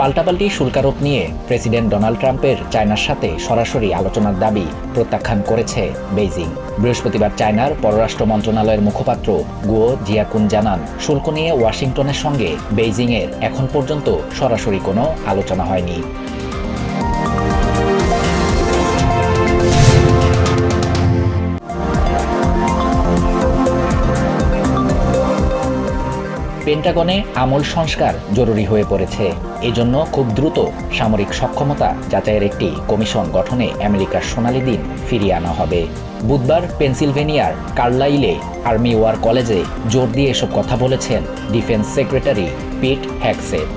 পাল্টাপাল্টি শুল্কারোপ নিয়ে president Donald ট্রাম্পের চায়নার সাথে সরাসরি আলোচনার দাবি প্রত্যাখ্যান করেছে বেইজিং। বৃহস্পতিবার চায়নার পররাষ্ট্র মন্ত্রণালয়ের মুখপাত্র গুয়ো জিয়াকুন জানান, শুল্ক নিয়ে ওয়াশিংটনের সঙ্গে বেইজিংয়ের এখন পর্যন্ত সরাসরি কোনো আলোচনা হয়নি। পেন্টাগনে আমূল সংস্কার জরুরি হয়ে পড়েছে। এজন্য খুব দ্রুত সামরিক সক্ষমতা যাচাইয়ের একটি কমিশন গঠনে আমেরিকার সোনালী দিন ফিরিয়ে আনা হবে। বুধবার পেনসিলভেনিয়ার কার্লাইলে আর্মি ওয়ার কলেজে জোর দিয়ে এসব কথা বলেছেন ডিফেন্স সেক্রেটারি পিট হেগসেথ।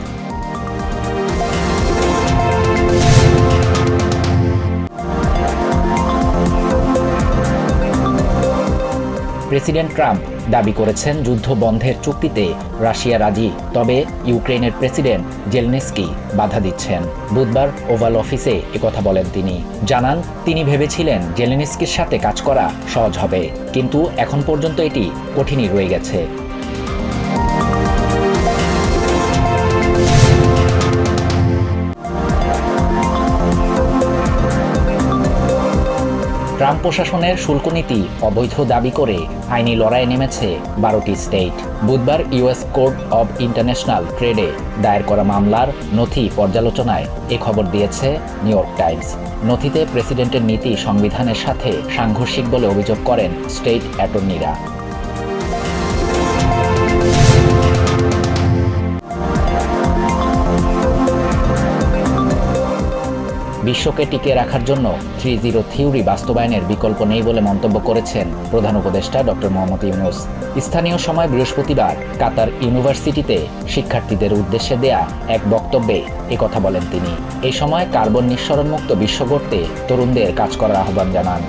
প্রেসিডেন্ট ট্রাম্প দাবি করেছেন যুদ্ধ বন্ধের চুক্তিতে রাশিয়া রাজি, তবে ইউক্রেনের প্রেসিডেন্ট জেলেনস্কি বাধা দিচ্ছেন। বুধবার ওভাল অফিসে একথা বলেন তিনি। জানান, তিনি ভেবেছিলেন জেলেনস্কির সাথে কাজ করা সহজ হবে, কিন্তু এখন পর্যন্ত এটি কঠিনই রয়ে গেছে। ট্রাম্প প্রশাসনের শুল্ক নীতি অবৈধ দাবি করে আইনি লড়াইয়ে নেমেছে 12টি স্টেট। বুধবার ইউএস কোর্ট অব ইন্টারন্যাশনাল ট্রেডে দায়ের করা মামলার নথি পর্যালোচনায় এ খবর দিয়েছে নিউ ইয়র্ক টাইমস। নথিতে প্রেসিডেন্টের নীতি সংবিধানের সাথে সাংঘর্ষিক বলে অভিযোগ করেন স্টেট অ্যাটর্নিরা। বিশ্বকে টিকিয়ে রাখার জন্য 3-0 থিওরি বাস্তবায়নের বিকল্প নেই বলে মন্তব্য করেছেন প্রধান উপদেষ্টা ডক্টর মোহাম্মদ ইউনূস। স্থানীয় সময় বৃহস্পতিবার কাতার ইউনিভার্সিটিতে শিক্ষার্থীদের উদ্দেশ্যে দেয়া এক বক্তব্যে একথা বলেন তিনি। এই সময় কার্বন নিঃসরণমুক্ত বিশ্ব গড়তে তরুণদের কাজ করার আহ্বান জানান।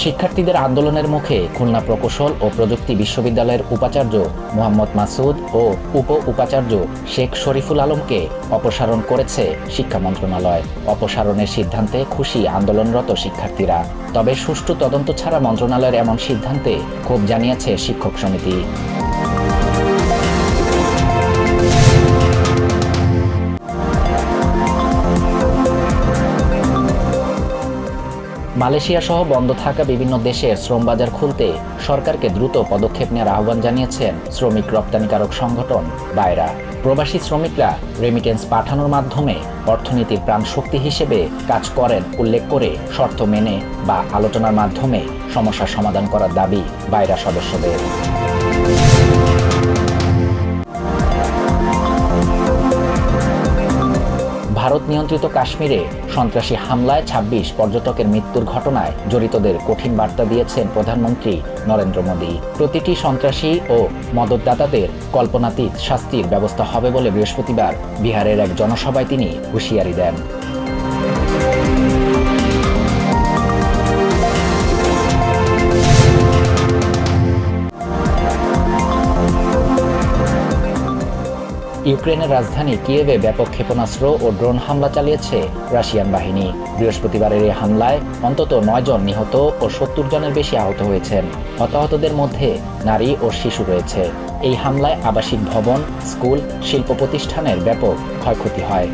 শিক্ষার্থীদের আন্দোলনের মুখে খুলনা প্রকৌশল ও প্রযুক্তি বিশ্ববিদ্যালয়ের উপাচার্য মোহাম্মদ মাসুদ ও উপ উপাচার্য শেখ শরীফুল আলমকে অপসারণ করেছে শিক্ষা মন্ত্রণালয়। অপসারণের সিদ্ধান্তে খুশি আন্দোলনরত শিক্ষার্থীরা, তবে সুষ্ঠু তদন্ত ছাড়া মন্ত্রণালয়ের এমন সিদ্ধান্তে ক্ষোভ জানিয়েছে শিক্ষক সমিতি। মালয়েশিয়া সহ বন্ধ থাকা বিভিন্ন দেশের শ্রম বাজার খুলতে সরকারকে দ্রুত পদক্ষেপ নেওয়ার আহ্বান জানিয়েছেন শ্রমিক রপ্তানিকারক সংগঠন বায়রা। প্রবাসী শ্রমিকরা রেমিটেন্স পাঠানোর মাধ্যমে অর্থনীতির প্রাণশক্তি হিসেবে কাজ করেন উল্লেখ করে শর্ত মেনে বা আলোচনার মাধ্যমে সমস্যার সমাধান করার দাবি বায়রা সদস্যদের। ভারত নিয়ন্ত্রিত কাশ্মীরে সন্ত্রাসী হামলায় 26 পর্যটকের মৃত্যুর ঘটনায় জড়িতদের কঠিন বার্তা দিয়েছেন প্রধানমন্ত্রী নরেন্দ্র মোদী। প্রতিটি সন্ত্রাসী ও মদতদাতাদের কল্পনাতীত শাস্তির ব্যবস্থা হবে বলে বৃহস্পতিবার বিহারের এক জনসভায় তিনি হুঁশিয়ারি দেন। ইউক্রেনের রাজধানী কিয়েভে ব্যাপক ক্ষেপণাস্ত্র ও ড্রোন হামলা চালিয়েছে রাশিয়ান বাহিনী। বৃহস্পতিবারের এই হামলায় অন্তত 9 জন নিহত ও 70 জনের বেশি আহত হয়েছেন। হতাহতদের মধ্যে নারী ও শিশু রয়েছে। এই হামলায় আবাসিক ভবন, স্কুল, শিল্প প্রতিষ্ঠানের ব্যাপক ক্ষয়ক্ষতি হয়।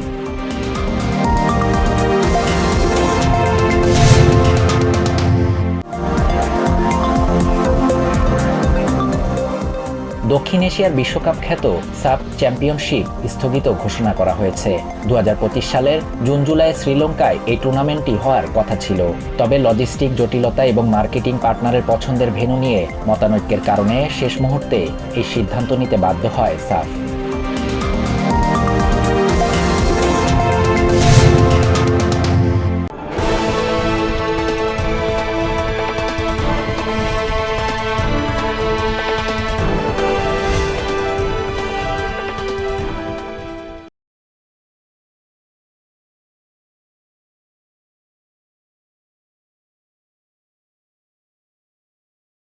দক্ষিণ এশিয়ার বিশ্বকাপ খ্যাত সাব চ্যাম্পিয়নশিপ স্থগিত ঘোষণা করা হয়েছে। 2025 সালের জুন-জুলাইয়ে শ্রীলঙ্কায় এই টুর্নামেন্টটি হওয়ার কথা ছিল, তবে লজিস্টিক জটিলতা এবং মার্কেটিং পার্টনারের পছন্দের ভেন্যু নিয়ে মতানৈক্যের কারণে শেষ মুহূর্তে এই সিদ্ধান্ত নিতে বাধ্য হয় সাফ।